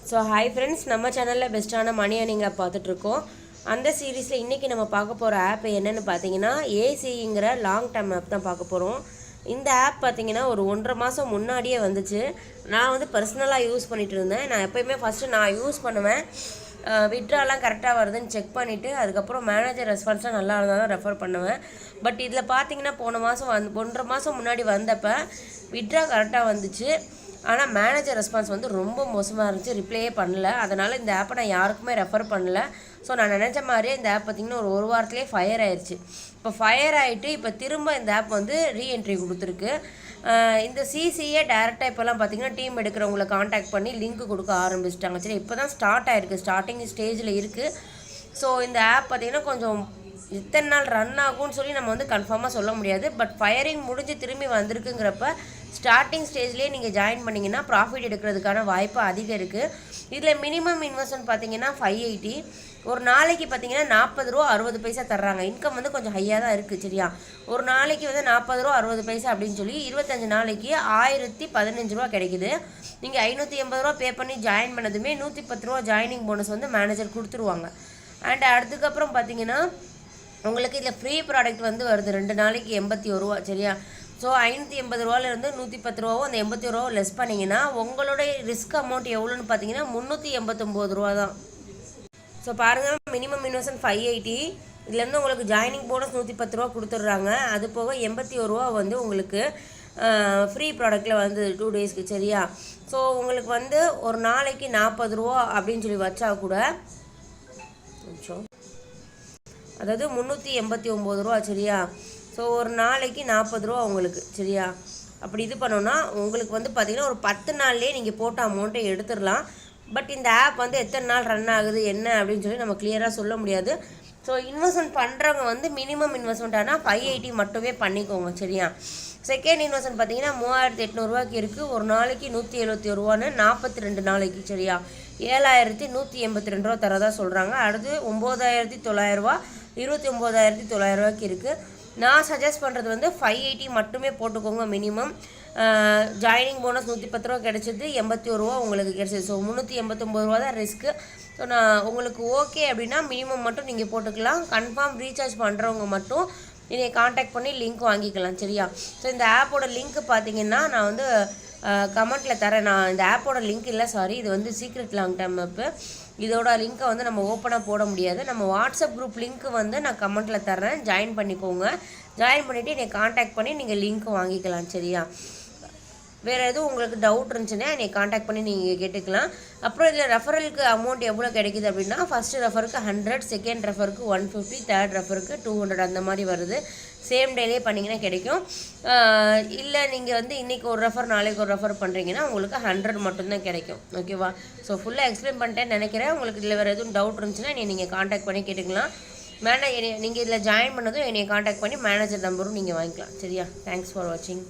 So hi friends, நம்ம சேனலில் பெஸ்ட்டான மணி ஏர்னிங் ஆப் பார்த்துட்ருக்கோம். அந்த சீரீஸில் இன்றைக்கி நம்ம பார்க்க போகிற ஆப் என்னென்னு பார்த்தீங்கன்னா ஏசிங்கிற லாங் டேர்ம் ஆப் தான் பார்க்க போகிறோம். இந்த ஆப் பார்த்தீங்கன்னா ஒரு 1.5 மாதம் முன்னாடியே வந்துச்சு. நான் வந்து பர்சனலாக யூஸ் பண்ணிகிட்டு இருந்தேன். நான் எப்போயுமே ஃபஸ்ட்டு நான் யூஸ் பண்ணுவேன், விட்ராலாம் கரெக்டாக வருதுன்னு செக் பண்ணிவிட்டு அதுக்கப்புறம் மேனேஜர் ரெஸ்பான்ஸ்லாம் நல்லா இருந்தால் தான் ரெஃபர் பண்ணுவேன். பட் இதில் பார்த்தீங்கன்னா போன மாதம் 1.5 மாதம் முன்னாடி வந்தப்போ விட்ரா கரெக்டாக வந்துச்சு. ஆனால் மேனேஜர் ரெஸ்பான்ஸ் வந்து ரொம்ப மோசமாக இருந்துச்சு, ரிப்ளையே பண்ணல. அதனால் இந்த ஆப்பை நான் யாருக்குமே ரெஃபர் பண்ணல. ஸோ நான் நினச்ச மாதிரியே இந்த ஆப் பார்த்திங்கன்னா ஒரு வாரத்துலேயே ஃபயர் ஆயிடுச்சு. இப்போ ஃபயர் ஆகிட்டு இப்போ திரும்ப இந்த ஆப் வந்து ரீஎன்ட்ரி கொடுத்துருக்கு. இந்த சிசிஏ டேரெக்டாக இப்போல்லாம் பார்த்திங்கன்னா டீம் எடுக்கிறவங்களை காண்டாக்ட் பண்ணி லிங்க் கொடுக்க ஆரம்பிச்சிட்டாங்க. சரி, இப்போ தான் ஸ்டார்ட் ஆகிருக்கு, ஸ்டார்டிங் ஸ்டேஜில் இருக்குது. ஸோ இந்த ஆப் பார்த்திங்கன்னா கொஞ்சம் எத்தனை நாள் ரன் ஆகும்னு சொல்லி நம்ம வந்து கன்ஃபார்மாக சொல்ல முடியாது. பட் ஃபயரிங் முடிஞ்சு திரும்பி வந்திருக்குங்கிறப்ப ஸ்டார்டிங் ஸ்டேஜ்லேயே நீங்கள் ஜாயின் பண்ணிங்கன்னா ப்ராஃபிட் எடுக்கிறதுக்கான வாய்ப்பு அதிகம் இருக்குது. இதில் மினிமம் இன்வெஸ்ட்மெண்ட் பார்த்தீங்கன்னா 580. ஒரு நாளைக்கு பார்த்தீங்கன்னா 40 ரூபா 60 பைசா தர்றாங்க. இன்கம் வந்து கொஞ்சம் ஹையாக தான் இருக்குது. சரியா, ஒரு நாளைக்கு வந்து 40 ரூபா 60 பைசா அப்படின்னு சொல்லி 25 நாளைக்கு 1015 ரூபா கிடைக்குது. நீங்கள் 580 ரூபா பே பண்ணி ஜாயின் பண்ணதுமே 110 ரூபா ஜாயினிங் போனஸ் வந்து மேனேஜர் கொடுத்துருவாங்க. அண்ட் அதுக்கப்புறம் பார்த்தீங்கன்னா உங்களுக்கு இதில் ஃப்ரீ ப்ராடக்ட் வந்து வருது 2 நாளைக்கு 81 ரூபா. சரியா, ஸோ 580 ரூபாலேருந்து 110 ரூபாவும் அந்த 81 ரூபாவும் லெஸ் பண்ணிங்கன்னா உங்களுடைய ரிஸ்க் அமௌண்ட் எவ்வளோன்னு பார்த்தீங்கன்னா 389 ரூபா தான். ஸோ பாருங்கள், மினிமம் இன்வெஸ்ட்மெண்ட் 580, இதுலேருந்து உங்களுக்கு ஜாயினிங் போனஸ் 110 ரூபா கொடுத்துட்றாங்க. அது போக 81 ரூபா வந்து உங்களுக்கு ஃப்ரீ ப்ராடக்டில் வந்து 2 டேஸ்க்கு. சரியா, ஸோ உங்களுக்கு வந்து ஒரு நாளைக்கு 40 ரூபா அப்படின்னு சொல்லி வச்சா கூட அதாவது 389 ரூபா. சரியா, ஸோ ஒரு நாளைக்கு 40 ரூபா உங்களுக்கு. சரியா, அப்படி இது பண்ணோன்னா உங்களுக்கு வந்து பார்த்திங்கன்னா ஒரு 10 நாள்லேயே நீங்கள் போட்ட அமௌண்ட்டை எடுத்துடலாம். பட் இந்த ஆப் வந்து எத்தனை நாள் ரன் ஆகுது என்ன அப்படின்னு சொல்லி நம்ம கிளியராக சொல்ல முடியாது. ஸோ இன்வெஸ்ட்மெண்ட் பண்ணுறவங்க வந்து மினிமம் இன்வெஸ்ட்மெண்ட் ஆனால் 580 மட்டுமே பண்ணிக்கோங்க. சரியா, செகண்ட் இன்வெஸ்ட்மெண்ட் பார்த்தீங்கன்னா 3800 ரூபாய்க்கு இருக்குது. ஒரு நாளைக்கு 171 ரூபான்னு 42 நாளைக்கு. சரியா, 7182 ரூபா தரதா சொல்கிறாங்க. அடுத்து 9900 ரூபா 29900 ரூபாய்க்கு இருக்குது. நான் சஜஸ்ட் பண்ணுறது வந்து 580 மட்டுமே போட்டுக்கோங்க மினிமம். ஜாயினிங் போனஸ் 110 ரூபா கிடச்சிது, 81 ரூபா உங்களுக்கு கிடச்சிது. ஸோ 389 ரூபா தான் ரிஸ்க்கு. ஸோ நான் உங்களுக்கு ஓகே அப்படின்னா மினிமம் மட்டும் நீங்கள் போட்டுக்கலாம். கன்ஃபார்ம் ரீசார்ஜ் பண்ணுறவங்க மட்டும் என்னை காண்டாக்ட் பண்ணி லிங்க் வாங்கிக்கலாம். சரியா, ஸோ இந்த ஆப்போட லிங்க் பார்த்தீங்கன்னா நான் வந்து கமெண்ட்டில் தரேன். நான் இந்த ஆப்போட லிங்க் இல்லை, சாரி, இது வந்து சீக்ரெட் லாங் டேர்ம் ஆப்பு. இதோட லிங்க்கை வந்து நம்ம ஓப்பனாக போட முடியாது. நம்ம வாட்ஸ்அப் குரூப் லிங்க்கு வந்து நான் கமெண்ட்டில் தர்றேன், ஜாயின் பண்ணிக்கோங்க. ஜாயின் பண்ணிவிட்டு என்னை காண்டாக்ட் பண்ணி நீங்கள் லிங்க் வாங்கிக்கலாம். சரியா, வேறு எதுவும் உங்களுக்கு டவுட் இருந்துச்சுன்னா என்னை காண்டாக்ட் பண்ணி நீங்கள் கேட்டுக்கலாம். அப்புறம் இதில் ரெஃபரலுக்கு அமௌண்ட் எவ்வளோ கிடைக்குது அப்படின்னா ஃபஸ்ட்டு ரெஃபருக்கு 100, செகண்ட் ரெஃபருக்கு 150, தேர்ட் ரெஃபருக்கு 200 அந்த மாதிரி வருது. சேம் டேலே பண்ணிங்கன்னா கிடைக்கும். இல்லை நீங்கள் வந்து இன்றைக்கி ஒரு ரெஃபர் நாளைக்கு ஒரு ரெஃபர் பண்ணுறீங்கன்னா உங்களுக்கு 100 மட்டும்தான் கிடைக்கும். ஓகேவா, ஸோ ஃபுல்லாக எக்ஸ்பிளைன் பண்ணிட்டேன்னு நினைக்கிறேன். உங்களுக்கு இதில் வேறு எதுவும் டவுட் இருந்துச்சுன்னா நீங்கள் காண்டாக்ட் பண்ணி கேட்டுக்கலாம். நீங்கள் இதில் ஜாயின் பண்ணதும் என்னை காண்டாக்ட் பண்ணி மேனேஜர் நம்பரும் நீங்கள் வாங்கிக்கலாம். சரியா, தேங்க்ஸ் ஃபார் வாட்சிங்.